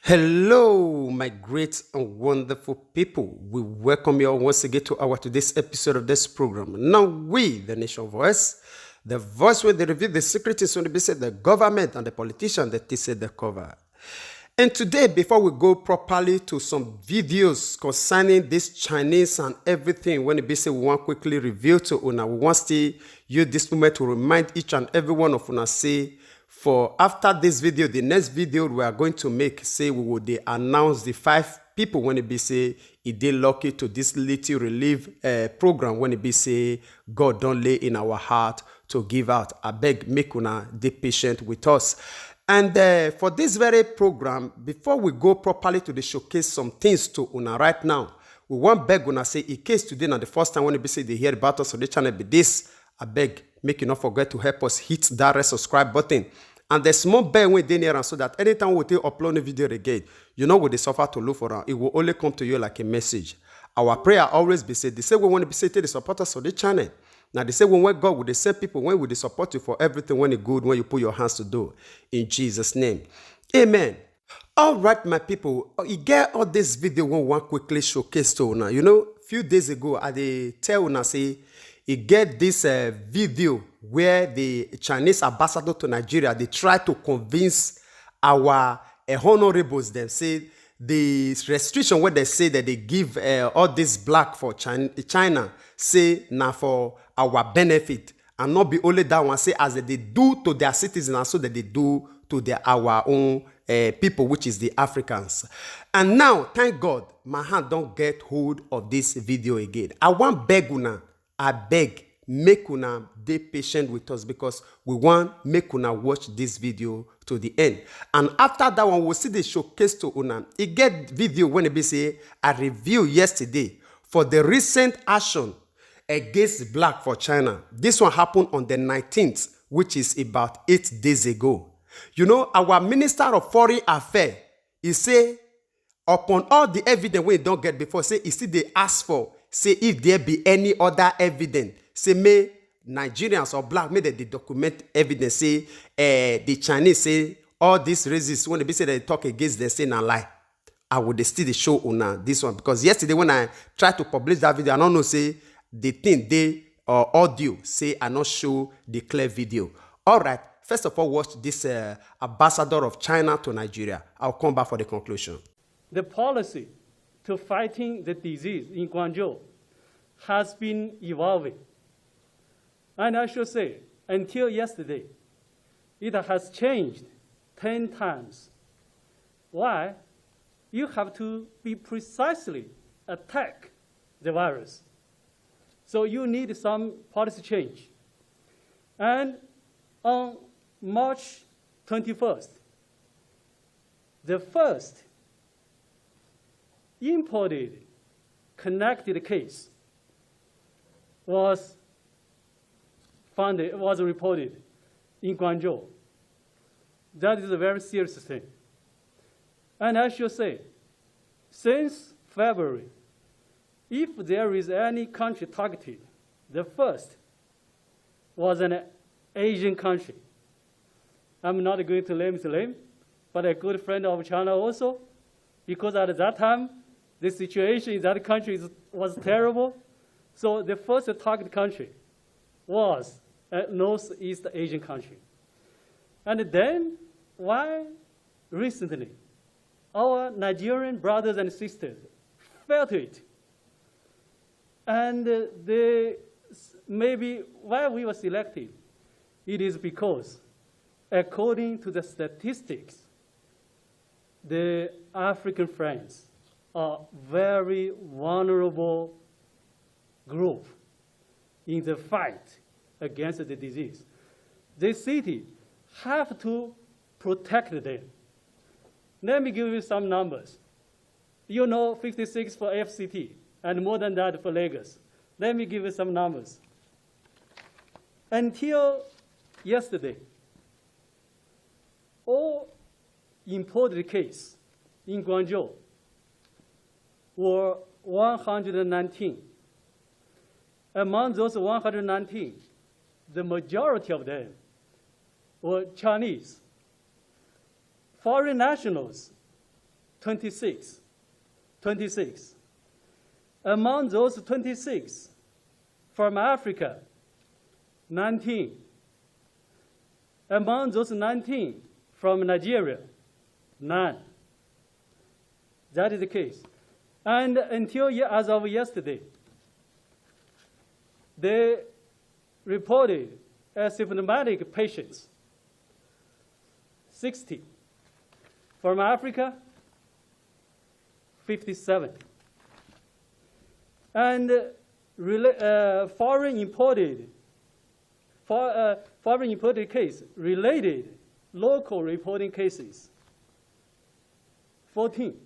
Hello, my great and wonderful people. We welcome you all once again to our today's episode of this program. Now, we, the nation voice, the voice where they reveal the secrets when they say the government and the politician that they say the cover. And today, before we go properly to some videos concerning this Chinese and everything, when it be say we want quickly reveal to una, we want to use this moment to remind each and every one of una say, for after this video, the next video we are going to make, say we will announce the 5 people when it be say it dey lucky to this little relief program when it be say God don't lay in our heart to give out. I beg make una dey patient with us. And for this very program, before we go properly to the showcase some things to una right now, we want beg una say in case today na the first time when it be say they hear about us on the channel be this, I beg make you not forget to help us hit that red subscribe button. And the small bell when they near so that anytime we take upload a video again, you know what they suffer to look for, it will only come to you like a message. Our prayer always be said, they say we want to be said to the supporters of the channel. Now they say when God will they send people, when will they support you for everything when it's good, when you put your hands to do. In Jesus' name. Amen. All right, my people, you get all this video one quickly showcase to una. You know, few days ago, I tell una say, you get this video where the Chinese ambassador to Nigeria, they try to convince our honorables, them say the restriction where they say that they give all this black for China, say now for our benefit, and not be only that one, say as they do to their citizens and so that they do to our own people, which is the Africans. And now, thank God, my hand don't get hold of this video again. I want beg una, I beg, make una dey patient with us because we want make una watch this video to the end. And after that one, we'll see the showcase to una. It get video when it be say, I review yesterday for the recent action against black for China. This one happened on the 19th, which is about 8 days ago. You know, our Minister of Foreign Affairs, he say, upon all the evidence we don't get before, say, he still they ask for, say, if there be any other evidence, say, may Nigerians or black, may they document evidence, say, the Chinese say, all these racists, when they say they talk against, they say, na lie. I would still show una this one, because yesterday when I tried to publish that video, I don't know, say, the thing, they, audio, say, I not show the clear video. All right. First of all, watch this ambassador of China to Nigeria. I'll come back for the conclusion. The policy to fighting the disease in Guangzhou has been evolving. And I should say, until yesterday, it has changed 10 times. Why? You have to be precisely attack the virus. So you need some policy change. And on March 21st, the first imported connected case was reported in Guangzhou. That is a very serious thing. And I should say, since February, if there is any country targeted, the first was an Asian country. I'm not going to name the name, but a good friend of China also, because at that time, the situation in that country was terrible. So the first target country was a Northeast Asian country. And then, why recently, our Nigerian brothers and sisters felt it. And maybe why we were selected, it is because, according to the statistics, the African friends are very vulnerable group in the fight against the disease. The city have to protect them. Let me give you some numbers. You know 56 for FCT and more than that for Lagos. Let me give you some numbers. Until yesterday, all imported cases in Guangzhou were 119. Among those 119, the majority of them were Chinese. Foreign nationals 26. Among those 26, from Africa, 19. Among those 19, from Nigeria, 9. That is the case. And until as of yesterday, they reported asymptomatic patients, 60. From Africa, 57. And foreign imported case related local reporting cases, 14.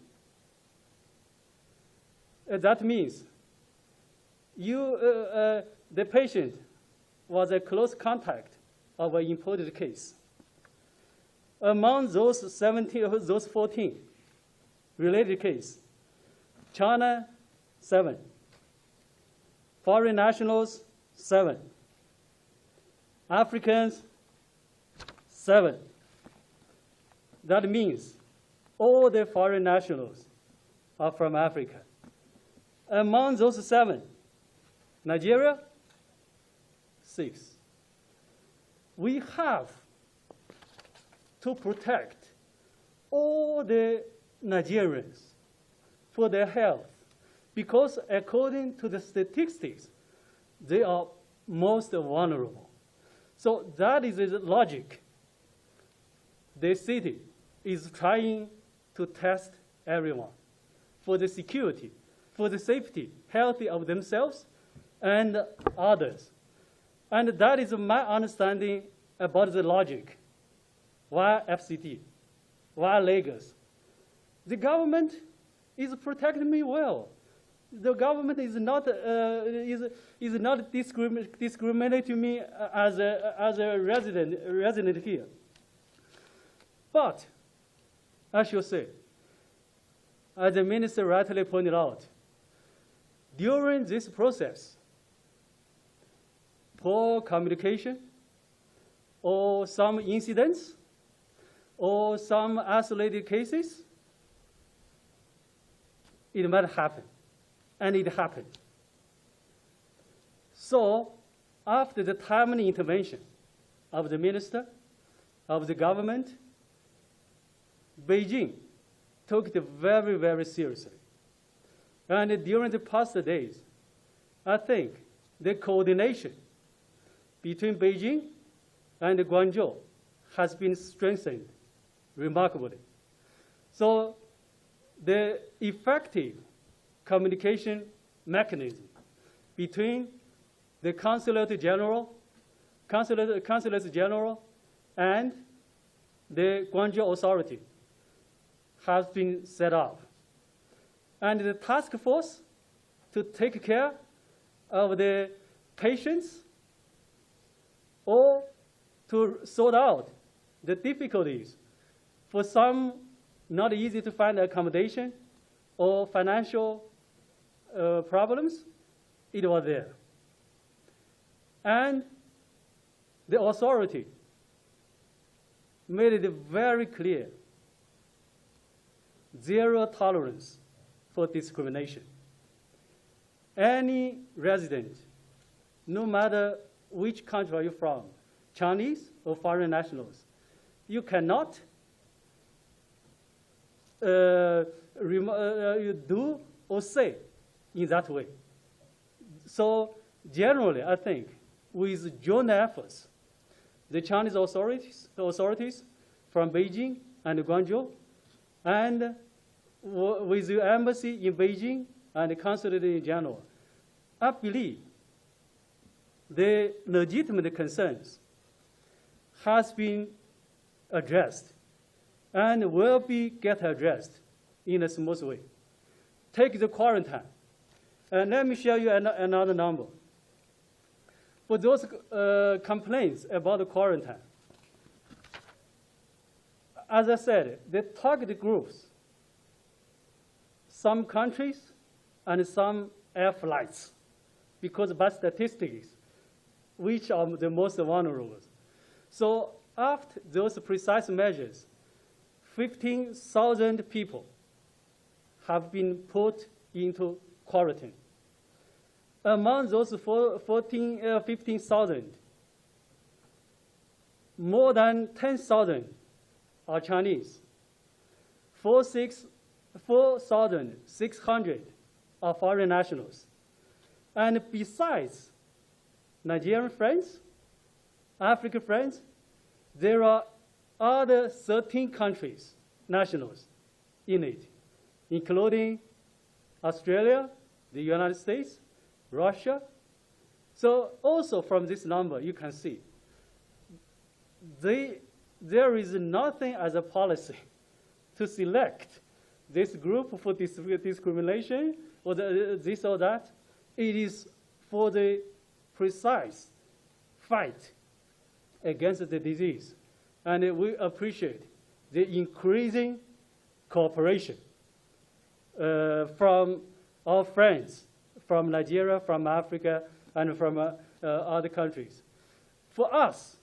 That means the patient was a close contact of an imported case. Among those 14 related cases, China, 7. Foreign nationals, 7. Africans, 7. That means all the foreign nationals are from Africa. Among those 7, Nigeria, 6. We have to protect all the Nigerians for their health, because according to the statistics, they are most vulnerable. So that is the logic. The city is trying to test everyone for the security, for the safety, health of themselves and others. And that is my understanding about the logic. Why FCT? Why Lagos? The government is protecting me well. The government is not discriminating me as a resident here. But I should say, as the minister rightly pointed out, during this process, poor communication or some incidents or some isolated cases, it might happen. And it happened. So after the timely intervention of the minister, of the government, Beijing took it very, very seriously. And during the past days, I think the coordination between Beijing and Guangzhou has been strengthened remarkably. So the effective communication mechanism between the consulates general and the Guangzhou authority has been set up. And the task force to take care of the patients or to sort out the difficulties for some not easy to find accommodation or financial problems, it was there. And the authority made it very clear, zero tolerance for discrimination. Any resident, no matter which country are you from, Chinese or foreign nationals, you cannot you do or say in that way. So generally, I think, with joint efforts, the Chinese authorities from Beijing and Guangzhou, and with the embassy in Beijing and the consulate in general, I believe the legitimate concerns has been addressed and will get addressed in a smooth way. Take the quarantine. And let me show you another number. For those complaints about the quarantine, as I said, the target groups, some countries and some air flights, because by statistics, which are the most vulnerable. So after those precise measures, 15,000 people have been put into quarantine. Among those 15,000, more than 10,000 are Chinese. 4,600 are foreign nationals. And besides Nigerian friends, African friends, there are other 13 countries, nationals in it, including Australia, the United States, Russia. So also from this number, you can see there is nothing as a policy to select this group for discrimination or this or that. It is for the precise fight against the disease. And we appreciate the increasing cooperation from our friends from Nigeria, from Africa, and from other countries. For us,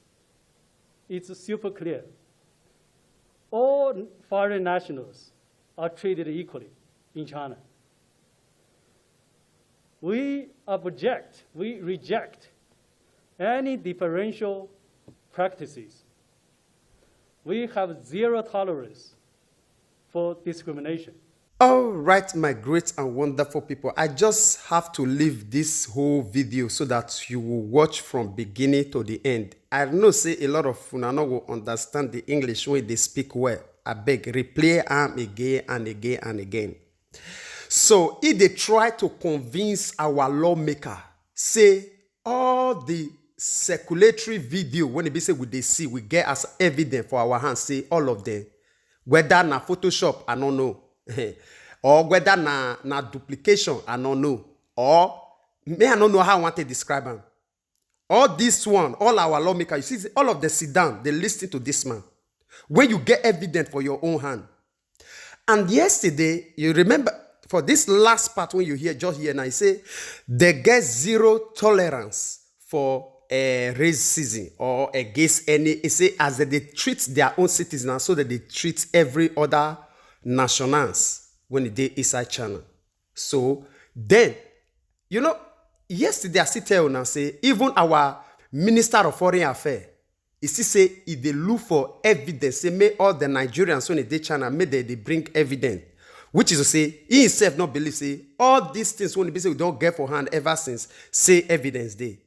it's super clear. All foreign nationals are treated equally in China. We reject any differential practices. We have zero tolerance for discrimination. All right, my great and wonderful people, I just have to leave this whole video so that you will watch from beginning to the end. I know say a lot of Funano will understand the English when they speak well. I beg, replay am again and again and again. So if they try to convince our lawmaker, say all the circulatory video, when they say we they see, we get as evidence for our hands, say all of them. Whether na Photoshop, I don't know. Or whether na duplication, I don't know. Or may I don't know how I want to describe them. All this one, all our lawmakers, you see, all of them sit down, they listen to this man. When you get evidence for your own hand. And yesterday, you remember, for this last part when you hear, just here now, I say, they get zero tolerance for racism or against any, it say, as they treat their own citizens, so that they treat every other nationals when they inside China. So then, you know, yesterday I still tell you, say, even our Minister of Foreign Affairs, he still say, if they look for evidence, say, may all the Nigerians when they China, may they bring evidence. Which is to say, he himself not believe, say, all these things when they say we don't get for hand ever since, say evidence day.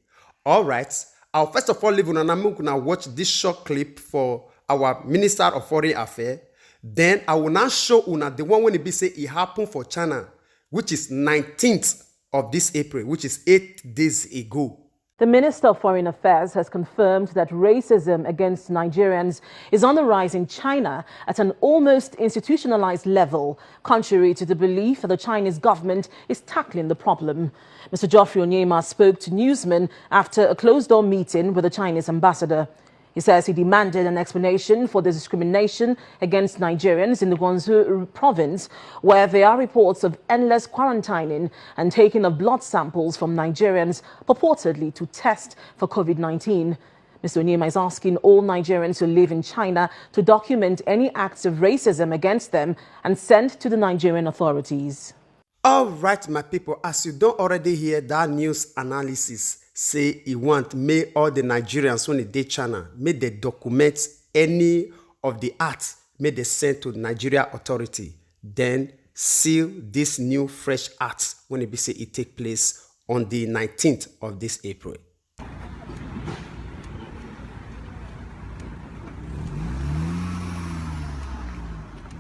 All right, I'll first of all leave on and I'm gonna watch this short clip for our Minister of Foreign Affairs. Then I will now show una the one when it be say it happened for China, which is 19th of this April, which is 8 days ago. The Minister of Foreign Affairs has confirmed that racism against Nigerians is on the rise in China at an almost institutionalized level, contrary to the belief that the Chinese government is tackling the problem. Mr. Geoffrey Onyema spoke to newsmen after a closed-door meeting with the Chinese ambassador. He says he demanded an explanation for the discrimination against Nigerians in the Guangzhou province, where there are reports of endless quarantining and taking of blood samples from Nigerians purportedly to test for COVID-19. Mr. Onyema is asking all Nigerians who live in China to document any acts of racism against them and send to the Nigerian authorities. All right, my people, as you don't already hear that news analysis, say he want may all the Nigerians when they China, may they document any of the acts, may they send to the Nigeria authority, then seal this new fresh acts when it be say it take place on the 19th of this April.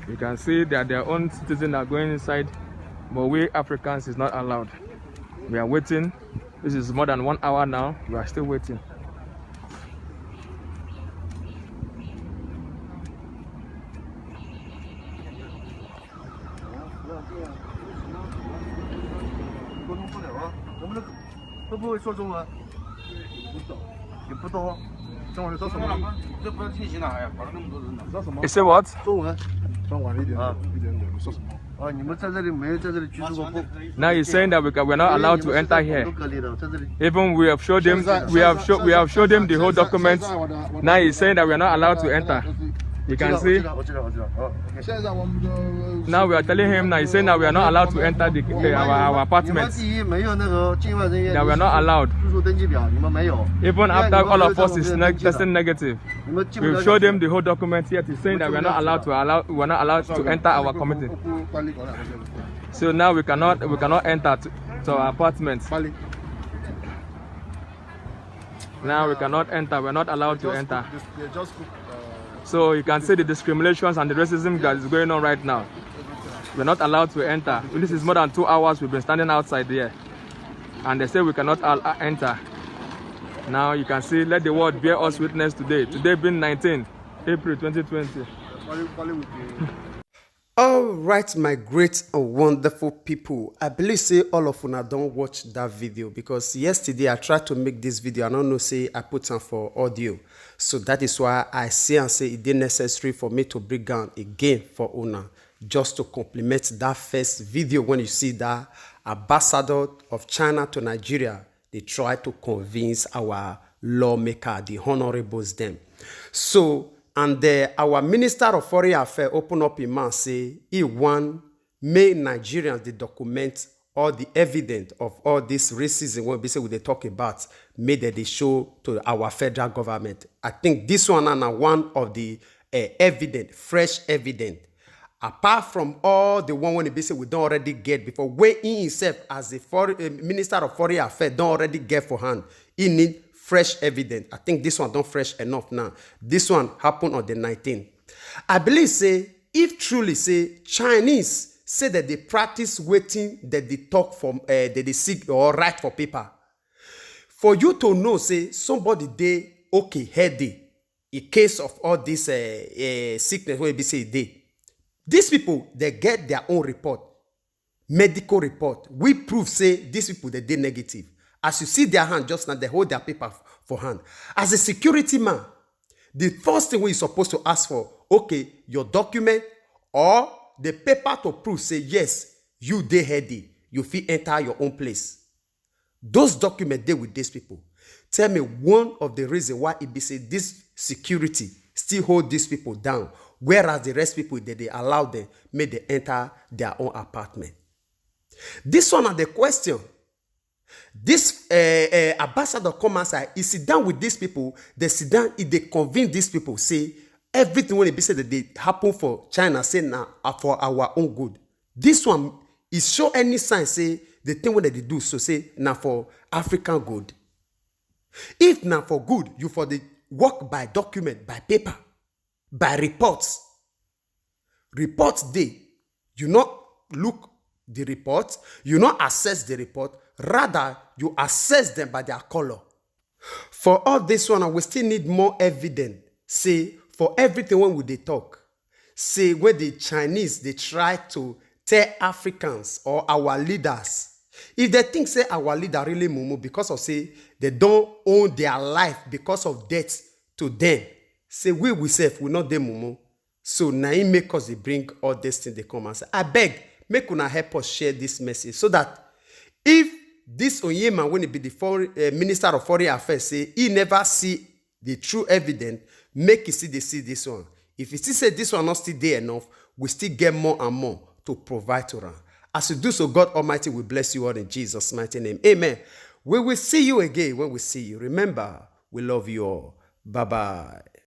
You can see that their own citizens are going inside, but we Africans is not allowed. We are waiting. This is more than 1 hour now. We are still waiting. You say what? Now he's saying that we're not allowed to enter here. Even we have showed them the whole documents. Now he's saying that we're not allowed to enter. You can see. Now we are telling him now. He's saying that we are not allowed to enter our apartments. That we are not allowed. Even after all of us is testing negative, we've showed him the whole document yet. He's saying that we are not allowed to enter our committee. So now we cannot enter to our apartments. Now we cannot enter. We're not allowed to enter. So you can see the discriminations and the racism that is going on right now. We're not allowed to enter. This is more than 2 hours we've been standing outside here. And they say we cannot enter. Now you can see, let the world bear us witness today. Today being 19 April 2020. All right, my great and wonderful people. I believe say all of you don't watch that video, because yesterday I tried to make this video. I don't know, say I put on for audio. So that is why I say and say it is necessary for me to bring down again for Una, just to complement that first video. When you see that ambassador of China to Nigeria, they try to convince our lawmaker, the honorables them. So, and our Minister of Foreign Affairs open up in mouth, say he want make Nigerians the document all the evidence of all this racism when we say they talk about, made that they show to our federal government. I think this one is one of the evidence, fresh evidence. Apart from all the one when they say we don't already get before, where he himself as the Minister of Foreign Affairs don't already get for hand, he need fresh evidence. I think this one don't fresh enough now. This one happened on the 19th. I believe say if truly say Chinese say that they practice waiting, that they talk from that they seek or write for paper. For you to know, say somebody they okay healthy in case of all this sickness where be say they. These people they get their own report, medical report. We prove say these people they negative. As you see their hand just now, they hold their paper for hand. As a security man, the first thing we're supposed to ask for, okay, your document or the paper to prove, say, yes, you dey healthy, you fit enter your own place. Those documents dey with these people. Tell me one of the reasons why it be say this security still hold these people down, whereas the rest people they allow them, may they enter their own apartment. This one are the question. This ambassador come outside, he sit down with these people, they sit down, they convince these people, say, everything when they say that they happen for China, say now for our own good. This one is show any sign, say, the thing when they do, so say, now for African good. If now for good, you for the work by document, by paper, by reports. Reports day, you not look the report, you not assess the report, rather you assess them by their color. For all this one, we still need more evidence. Say, for everything when they talk, say when the Chinese, they try to tell Africans or our leaders, if they think say our leader really mumu because of say they don't own their life because of debt to them, say we say we not them mumu. So now it make us they bring all these things they come and say, I beg, make una help us share this message so that if this Onyema, when it be the Minister of Foreign Affairs, say he never see the true evidence, make it see they see this one. If you still say this one not still there enough, we still get more and more to provide to them. As you do so, God Almighty will bless you all in Jesus' mighty name. Amen. We will see you again when we see you. Remember, we love you all. Bye-bye.